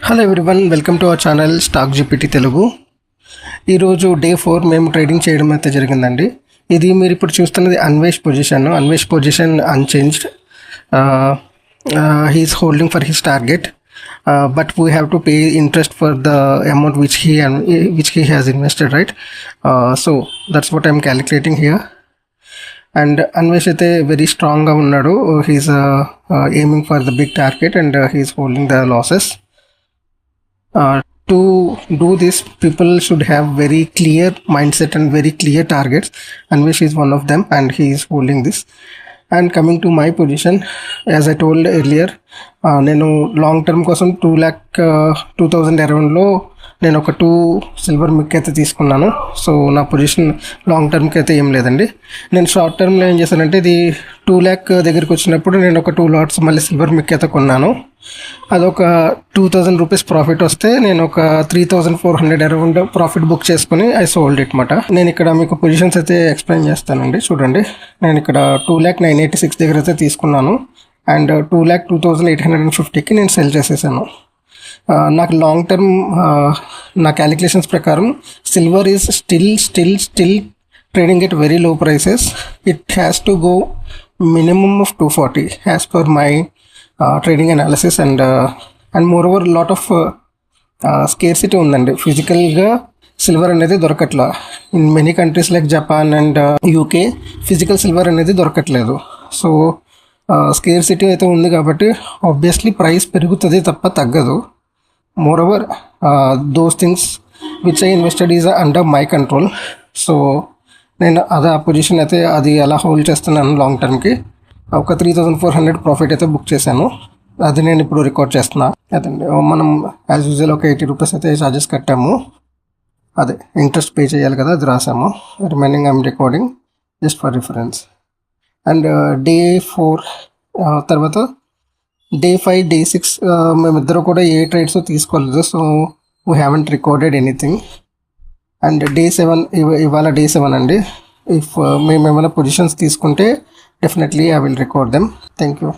Hello everyone, welcome to our channel stock GPT Telugu. ఈరోజు day 4 మేము trading చేయడం అయితే జరిగిందండి. ఇది మీరు ఇప్పుడు చూస్తున్నది Anvesh position unchanged. He's holding for his target, but we have to pay interest for the amount which he has invested, right? So that's what I'm calculating here. And Anvesh అయితే వెరీ స్ట్రాంగ్గా ఉన్నాడు. He's aiming for the big target and he's holding the losses. To do this, people should have very clear mindset and very clear targets. Anvesh is one of them and he is holding this. And coming to my position, as I told earlier, నేను long term కోసం 2,02,000 అరౌండ్లో నేను ఒక 2 silver మిక్ అయితే తీసుకున్నాను. So నా position long టర్మ్కి అయితే ఏం లేదండి. నేను షార్ట్ టర్మ్లో ఏం చేశానంటే, ఇది 2 lakh దగ్గరికి వచ్చినప్పుడు నేను ఒక 2 lots మళ్ళీ సిల్వర్ మిక్ అయితే కొన్నాను. అదొక 2,000 రూపీస్ ప్రాఫిట్ వస్తే నేను ఒక 3,400 అరౌండ్ ప్రాఫిట్ బుక్ చేసుకుని ఐ సోల్డ్ ఇట్ మాట. నేను ఇక్కడ మీకు పొజిషన్స్ అయితే ఎక్స్ప్లెయిన్ చేస్తానండి. చూడండి, నేను ఇక్కడ 2,09,86 దగ్గర అయితే తీసుకున్నాను అండ్ 2,02,850కి నేను సెల్ చేసేసాను. నాకు లాంగ్ టర్మ్ నా క్యాలిక్యులేషన్స్ ప్రకారం silver is still trading at very low prices. It has to go minimum of 240 as per my trading analysis. And moreover lot of scarcity ఉందండి. ఫిజికల్గా సిల్వర్ అనేది దొరకట్లా. In many countries like Japan and UK physical silver అనేది దొరకట్లేదు. So scarcity అయితే ఉంది కాబట్టి obviously price పెరుగుతుంది తప్ప తగ్గదు. Moreover those things which I invested is under my control. So నేను ఆ పొజిషన్ అయితే అది అలా హోల్డ్ చేస్తున్నాను. లాంగ్ టర్మ్కి ఒక 3,400 ప్రాఫిట్ అయితే బుక్ చేశాను. అది నేను ఇప్పుడు రికార్డ్ చేస్తున్నా. అదండి, మనం యాజ్ యూజువల్ ఒక 80 రూపీస్ అయితే ఛార్జెస్ కట్టాము. అదే ఇంట్రెస్ట్ పే చేయాలి కదా, అది రాసాము. Remaining I'm recording just for reference. And day 4 తర్వాత డే 5, డే 6 మేమిద్దరు కూడా ఏ ట్రేడ్స్ తీసుకోలేదు. So we haven't recorded anything. And day 7 ఇవాళ డే 7 అండి. ఇఫ్ మేము ఏమైనా పొజిషన్స్ తీసుకుంటే definitely I will record them. Thank you.